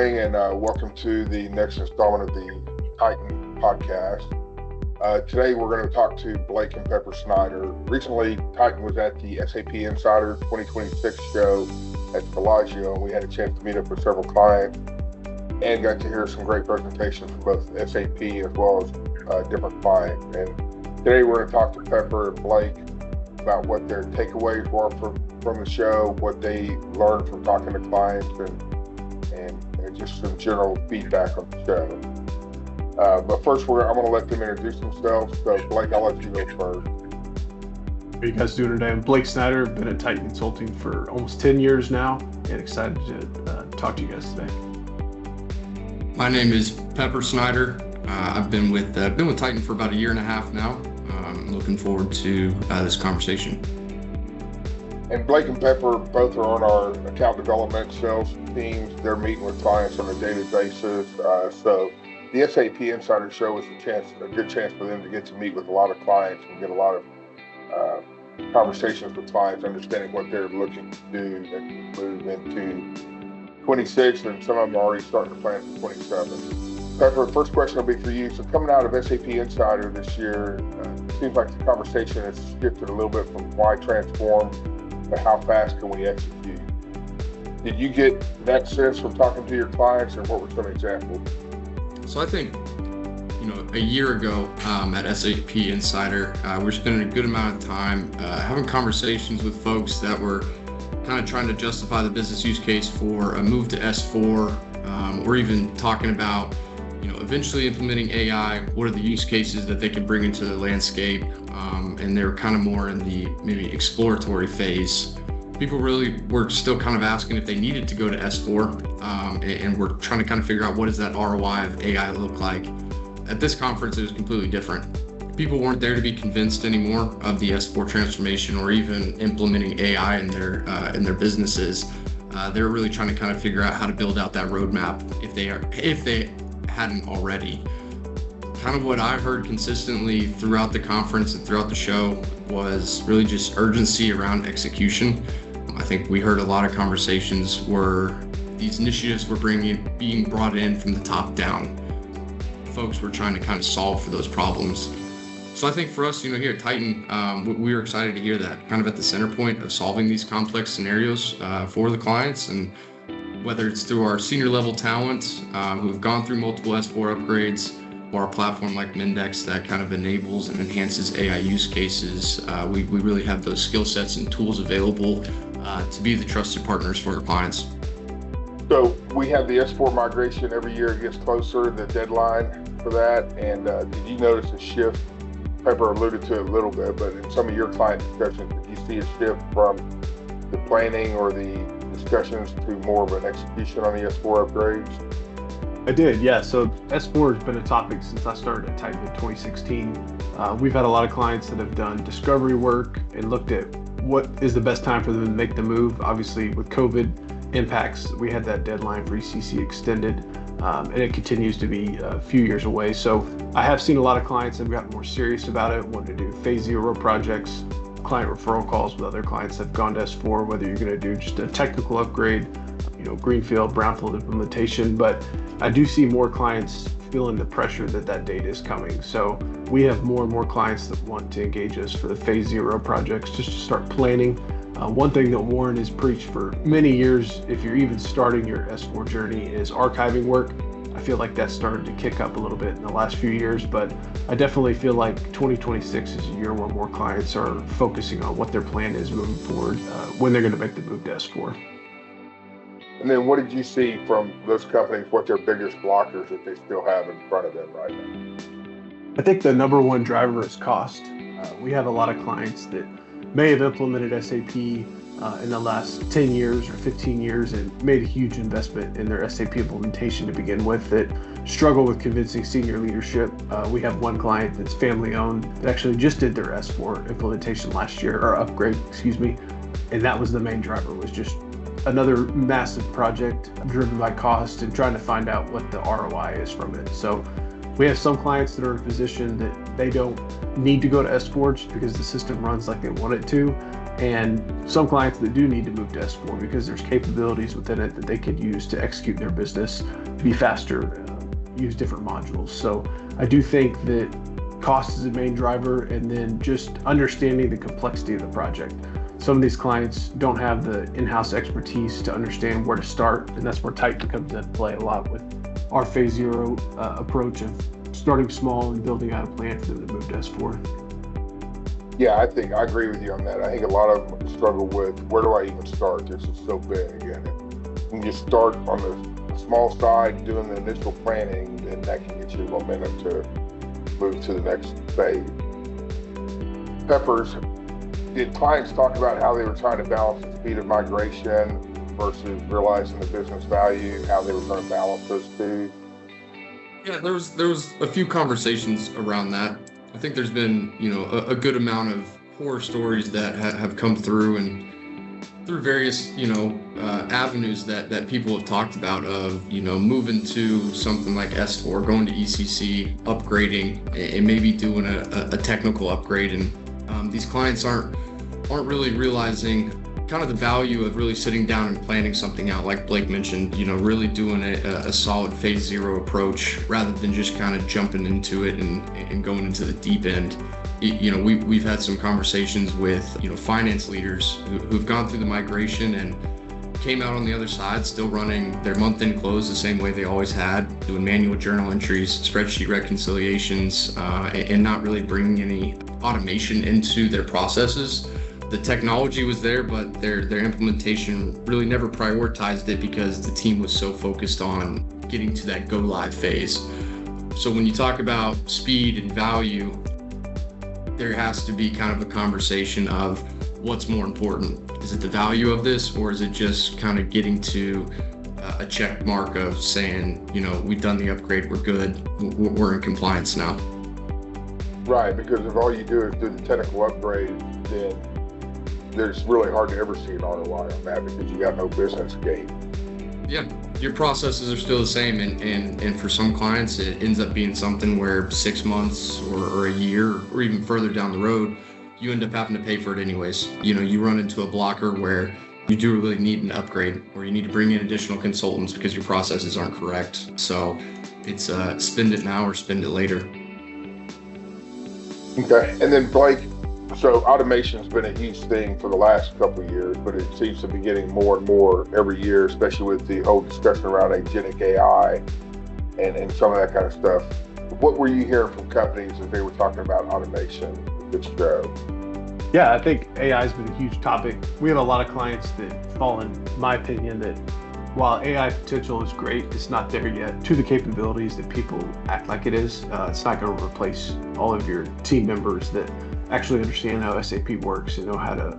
morning, and welcome to the next installment of the Titan podcast. Today, we're going to talk to Blake and Pepper Snider. Recently, Titan was at the SAPinsider 2026 show at Bellagio, and we had a chance to meet up with several clients and got to hear some great presentations from both SAP as well as different clients. And today, we're going to talk to Pepper and Blake about what their takeaways were from the show, what they learned from talking to clients, and just some general feedback on the show. But first, I'm going to let them introduce themselves. So, Blake, I'll let you go first. How are you guys doing today? I'm Blake Snider. I've been at Titan Consulting for almost 10 years now, and excited to talk to you guys today. My name is Pepper Snider. I've been with Titan for about a year and a half now. I'm looking forward to this conversation. And Blake and Pepper both are on our account development sales teams. They're meeting with clients on a daily basis. So the SAPinsider show was a good chance for them to get to meet with a lot of clients and get a lot of conversations with clients, understanding what they're looking to do and move into 26, and some of them are already starting to plan for 27. Pepper, first question will be for you. So coming out of SAPinsider this year, it seems like the conversation has shifted a little bit from why transform, but how fast can we execute? Did you get that sense from talking to your clients, or what were some examples? So I think, a year ago at SAPinsider, we were spending a good amount of time having conversations with folks that were kind of trying to justify the business use case for a move to S4, or even talking about, eventually implementing AI. What are the use cases that they can bring into the landscape? And they were kind of more in the maybe exploratory phase. People really were still kind of asking if they needed to go to S4, and we're trying to kind of figure out what does that ROI of AI look like. At this conference, it was completely different. People weren't there to be convinced anymore of the S4 transformation or even implementing AI in their businesses. They were really trying to kind of figure out how to build out that roadmap if they hadn't already. Kind of what I heard consistently throughout the conference and throughout the show was really just urgency around execution. I think we heard a lot of conversations where these initiatives were being brought in from the top down. Folks were trying to kind of solve for those problems. So I think for us, here at Titan, we were excited to hear that, kind of at the center point of solving these complex scenarios for the clients. And whether it's through our senior level talent who've gone through multiple S4 upgrades, or a platform like Mindex that kind of enables and enhances AI use cases, we really have those skill sets and tools available to be the trusted partners for our clients. So we have the S4 migration every year. It gets closer, the deadline for that. And did you notice a shift? Pepper alluded to it a little bit, but in some of your client discussions, did you see a shift from the planning or the discussions to more of an execution on the S4 upgrades? I did, yeah. So S4 has been a topic since I started at Titan in 2016. We've had a lot of clients that have done discovery work and looked at what is the best time for them to make the move. Obviously, with COVID impacts, we had that deadline for ECC extended, and it continues to be a few years away. So I have seen a lot of clients that have gotten more serious about it, wanting to do phase 0 projects, client referral calls with other clients that have gone to S4, whether you're going to do just a technical upgrade, greenfield, brownfield implementation. But I do see more clients feeling the pressure that date is coming. So we have more and more clients that want to engage us for the phase 0 projects, just to start planning. One thing that Warren has preached for many years, if you're even starting your S4 journey, is archiving work. I feel like that's started to kick up a little bit in the last few years, but I definitely feel like 2026 is a year where more clients are focusing on what their plan is moving forward when they're going to make the move to S4. And then what did you see from those companies, what their biggest blockers that they still have in front of them right now? I think the number one driver is cost. We have a lot of clients that may have implemented SAP in the last 10 years or 15 years and made a huge investment in their SAP implementation to begin with that struggle with convincing senior leadership. We have one client that's family owned that actually just did their S4 implementation last year, or upgrade, and that was the main driver, was just another massive project driven by cost and trying to find out what the ROI is from it. So we have some clients that are in a position that they don't need to go to S4 just because the system runs like they want it to. and some clients that do need to move to S4 because there's capabilities within it that they could use to execute their business, be faster, use different modules. So I do think that cost is the main driver, and then just understanding the complexity of the project. Some of these clients don't have the in-house expertise to understand where to start, and that's where Titan comes into play a lot with our phase zero approach of starting small and building out a plan for them to move to S4. Yeah, I think I agree with you on that. I think a lot of them struggle with, where do I even start? This is so big. And when you start on the small side, doing the initial planning, then that can get you momentum to move to the next phase. Peppers, did clients talk about how they were trying to balance the speed of migration versus realizing the business value, how they were going to balance those two? Yeah, there was a few conversations around that. I think there's been, a good amount of horror stories that have come through, and through various, avenues that people have talked about of, moving to something like S4, going to ECC, upgrading, and maybe doing a technical upgrade. And these clients aren't really realizing kind of the value of really sitting down and planning something out, like Blake mentioned, really doing a solid phase zero approach rather than just kind of jumping into it and going into the deep end. We've had some conversations with, finance leaders who've gone through the migration and came out on the other side, still running their month-end close the same way they always had, doing manual journal entries, spreadsheet reconciliations, and not really bringing any automation into their processes. The technology was there, but their implementation really never prioritized it because the team was so focused on getting to that go live phase. So when you talk about speed and value, there has to be kind of a conversation of what's more important. Is it the value of this, or is it just kind of getting to a check mark of saying, we've done the upgrade, we're good, we're in compliance now? Right, because if all you do is do the technical upgrade, then there's really hard to ever see an ROI on that because you got no business gain. Yeah, your processes are still the same, and for some clients it ends up being something where 6 months or a year or even further down the road, you end up having to pay for it anyways. You run into a blocker where you do really need an upgrade, or you need to bring in additional consultants because your processes aren't correct. So it's spend it now or spend it later. Okay, and then Blake, so automation's been a huge thing for the last couple of years, but it seems to be getting more and more every year, especially with the whole discussion around agentic AI and some of that kind of stuff. What were you hearing from companies as they were talking about automation this show? Yeah, I think AI has been a huge topic. We have a lot of clients that fall in my opinion that while AI potential is great, it's not there yet to the capabilities that people act like it is. It's not going to replace all of your team members that actually understand how SAP works and know how to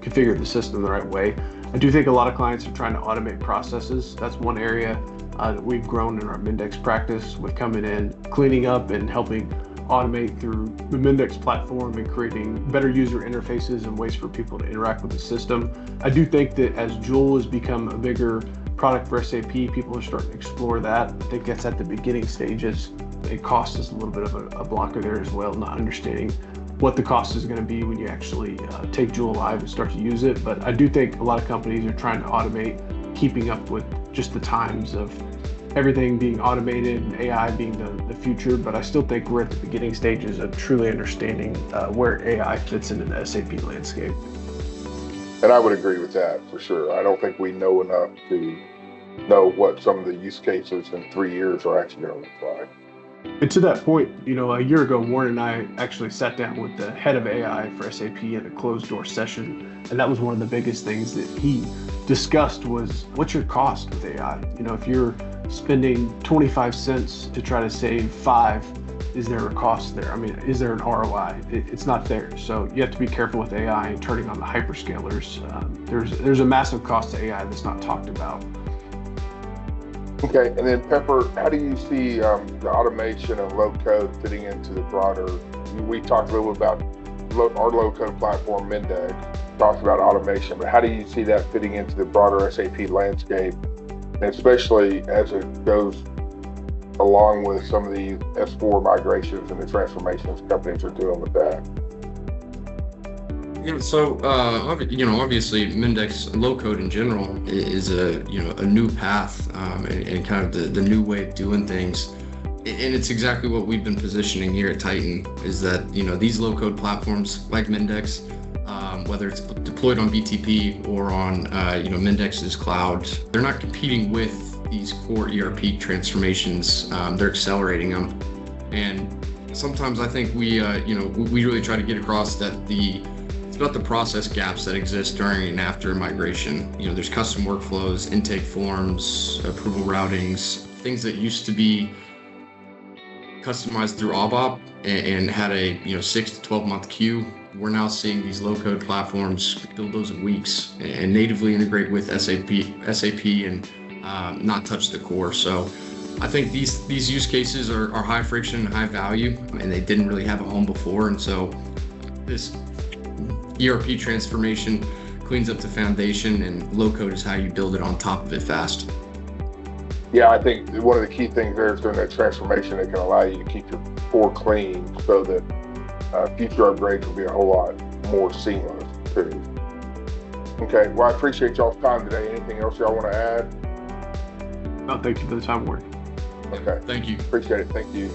configure the system the right way. I do think a lot of clients are trying to automate processes. That's one area that we've grown in our Mindex practice with coming in, cleaning up and helping automate through the Mindex platform and creating better user interfaces and ways for people to interact with the system. I do think that as Joule has become a bigger product for SAP, people are starting to explore that. I think that's at the beginning stages. It costs us a little bit of a blocker there as well, not understanding what the cost is going to be when you actually take Joule live and start to use it. But I do think a lot of companies are trying to automate, keeping up with just the times of everything being automated and AI being the future. But I still think we're at the beginning stages of truly understanding where AI fits into the SAP landscape. And I would agree with that for sure. I don't think we know enough to know what some of the use cases in 3 years are actually going to look like. And to that point, a year ago, Warren and I actually sat down with the head of AI for SAP in a closed door session. And that was one of the biggest things that he discussed was, what's your cost with AI? If you're spending 25 cents to try to save 5, is there a cost there? I mean, is there an ROI? It's not there. So you have to be careful with AI and turning on the hyperscalers. There's a massive cost to AI that's not talked about. Okay, and then Pepper, how do you see the automation and low code fitting into the broader? We talked a little bit about our low code platform, Mindex, talked about automation, but how do you see that fitting into the broader SAP landscape, and especially as it goes along with some of the S4 migrations and the transformations companies are doing with that? Yeah, so obviously Mindex low code in general is a new path, and kind of the new way of doing things. And it's exactly what we've been positioning here at Titan, is that these low code platforms like Mindex, whether it's deployed on BTP or on Mindex's cloud, they're not competing with these core ERP transformations. They're accelerating them. And sometimes I think we really try to get across that it's about the process gaps that exist during and after migration. There's custom workflows, intake forms, approval routings, things that used to be customized through ABAP and had a 6 to 12 month queue. We're now seeing these low code platforms build those in weeks and natively integrate with SAP and not touch the core. So I think these use cases are high friction and high value, and they didn't really have a home before. And so this ERP transformation cleans up the foundation, and low code is how you build it on top of it fast. Yeah, I think one of the key things there is during that transformation, it can allow you to keep your core clean so that future upgrades will be a whole lot more seamless too. Okay, well, I appreciate y'all's time today. Anything else y'all want to add? No, thank you for the time, Warren. Okay. Thank you. Appreciate it. Thank you.